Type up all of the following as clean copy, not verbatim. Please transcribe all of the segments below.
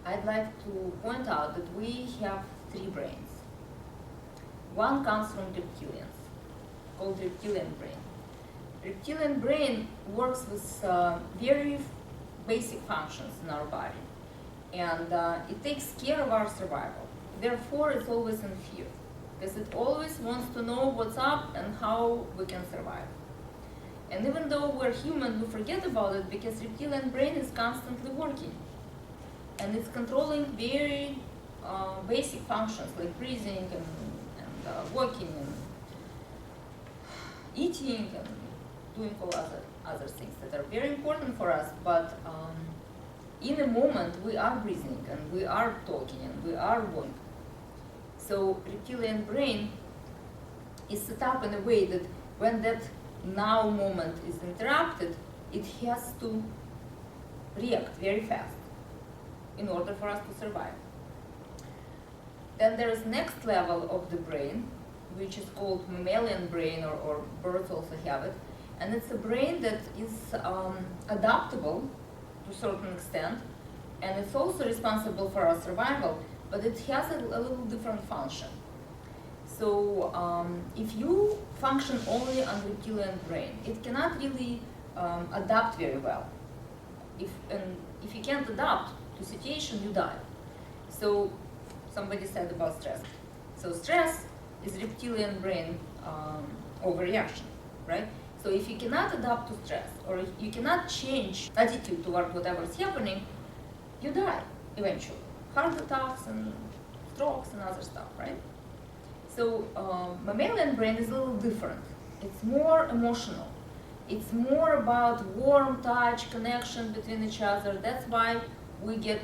I'd like to point out that we have three brains. One comes from reptilians, called reptilian brain. Reptilian brain works with very basic functions in our body, and it takes care of our survival. Therefore, it's always in fear, because it always wants to know what's up and how we can survive. And even though we're human, we forget about it because reptilian brain is constantly working. And it's controlling very basic functions like breathing and walking and eating and doing all other things that are very important for us. But in a moment, we are breathing and we are talking and we are walking. So reptilian brain is set up in a way that when that now moment is interrupted, it has to react very fast in order for us to survive. Then there is next level of the brain, which is called mammalian brain, or birds also have it. And it's a brain that is adaptable to a certain extent, and it's also responsible for our survival, but it has a little different function. So if you function only on reptilian brain, it cannot really adapt very well. If you can't adapt to situation, you die. So somebody said about stress. So stress is reptilian brain overreaction, right? So if you cannot adapt to stress, or if you cannot change attitude toward whatever is happening, you die eventually. Heart attacks and strokes and other stuff, right? So mammalian brain is a little different. It's more emotional. It's more about warm touch, connection between each other. That's why we get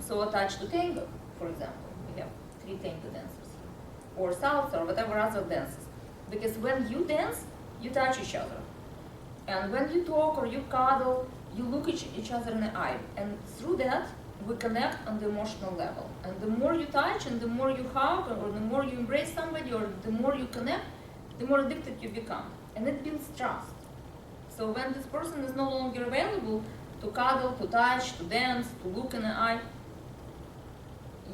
so attached to tango, for example. We have 3 tango dancers here. Or salsa, or whatever other dances. Because when you dance, you touch each other. And when you talk or you cuddle, you look each other in the eye. And through that, we connect on the emotional level. And the more you touch and the more you hug, or the more you embrace somebody, or the more you connect, the more addicted you become. And it builds trust. So when this person is no longer available to cuddle, to touch, to dance, to look in the eye,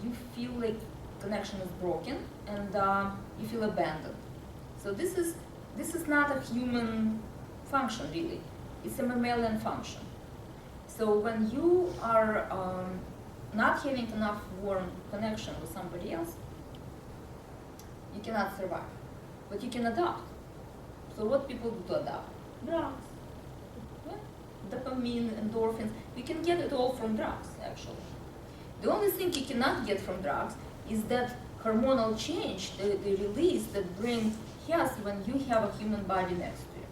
you feel like connection is broken, and you feel abandoned. So this is not a human function, really. It's a mammalian function. So when you are not having enough warm connection with somebody else, you cannot survive. But you can adapt. So what people do to adapt? Drugs. Yeah? Dopamine, endorphins. You can get it all from drugs, actually. The only thing you cannot get from drugs is that hormonal change, the release that brain has when you have a human body next to you.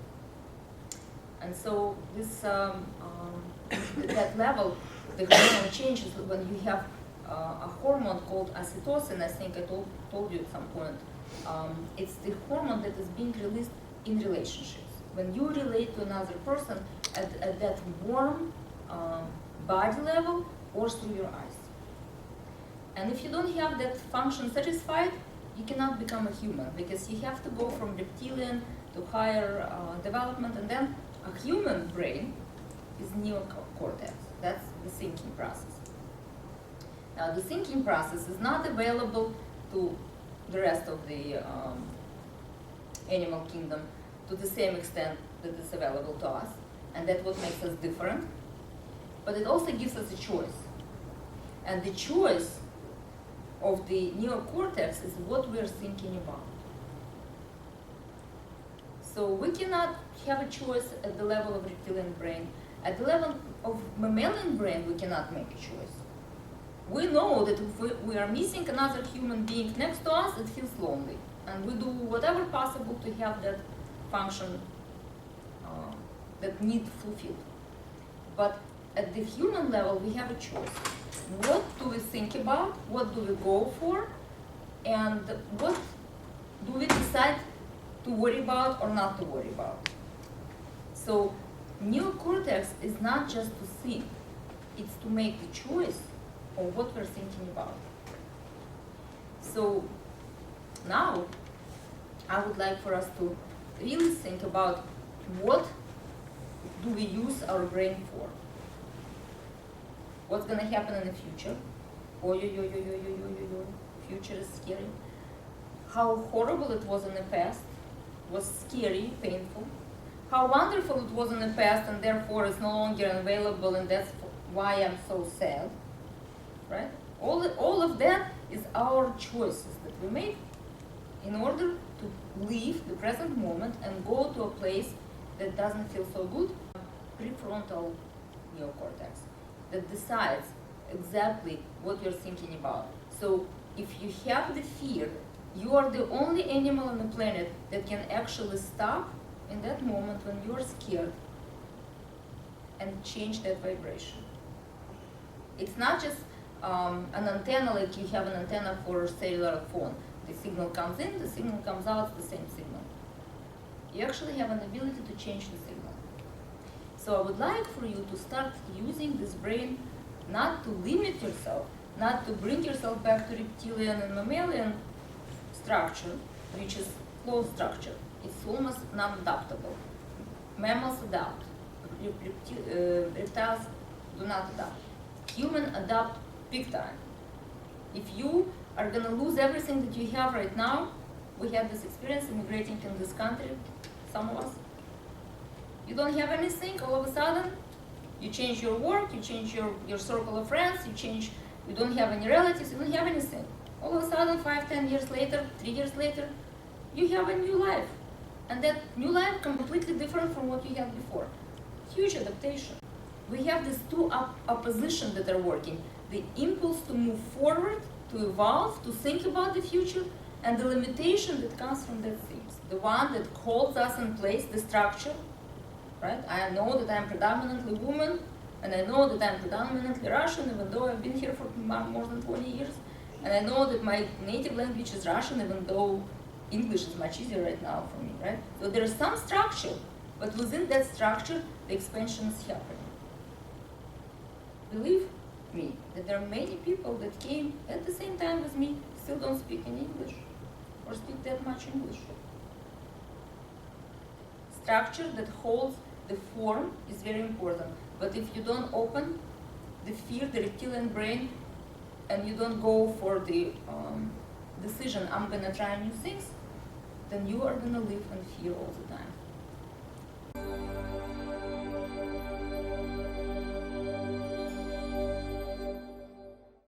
And so this that level, the hormonal changes when you have a hormone called oxytocin. I think I told you at some point. It's the hormone that is being released in relationships. When you relate to another person at that warm body level or through your eyes. And if you don't have that function satisfied, you cannot become a human, because you have to go from reptilian to higher development, and then a human brain is neocortex. That's the thinking process. Now, the thinking process is not available to the rest of the animal kingdom to the same extent that it's available to us, and that's what makes us different. But it also gives us a choice. And the choice of the neocortex is what we are thinking about. So we cannot have a choice at the level of reptilian brain. At the level of mammalian brain, we cannot make a choice. We know that if we are missing another human being next to us, it feels lonely. And we do whatever possible to have that function, that need fulfilled. But at the human level, we have a choice. What do we think about? What do we go for? And what do we decide to worry about or not to worry about? So neocortex is not just to think, it's to make the choice of what we're thinking about. So now I would like for us to really think about what do we use our brain for. What's gonna happen in the future? Oh, future is scary. How horrible it was in the past was scary, painful. How wonderful it was in the past and therefore it's no longer available and that's why I'm so sad, right? All of that is our choices that we make in order to leave the present moment and go to a place that doesn't feel so good. Prefrontal neocortex that decides exactly what you're thinking about. So if you have the fear, you are the only animal on the planet that can actually stop in that moment when you're scared and change that vibration. It's not just an antenna like you have an antenna for a cellular phone. The signal comes in, the signal comes out, the same signal. You actually have an ability to change the signal. So I would like for you to start using this brain not to limit yourself, not to bring yourself back to reptilian and mammalian structure, which is closed structure. It's almost non-adaptable. Mammals adapt. Reptiles do not adapt. Humans adapt big time. If you are going to lose everything that you have right now, we had this experience immigrating in this country, some of us. You don't have anything, all of a sudden, you change your work, you change your circle of friends, you don't have any relatives, you don't have anything. All of a sudden, 5, 10 years later, 3 years later, you have a new life. And that new life completely different from what you had before. Huge adaptation. We have these two oppositions that are working. The impulse to move forward, to evolve, to think about the future, and the limitation that comes from that things. The one that holds us in place, the structure, right? I know that I'm predominantly woman, and I know that I'm predominantly Russian, even though I've been here for more than 20 years. And I know that my native language is Russian, even though English is much easier right now for me, right? So there is some structure, but within that structure, the expansion is happening. Believe me, that there are many people that came at the same time as me, still don't speak any English, or speak that much English. Structure that holds the form is very important, but if you don't open the fear, the reptilian brain, and you don't go for the decision, I'm gonna try new things, then you are gonna live in fear all the time.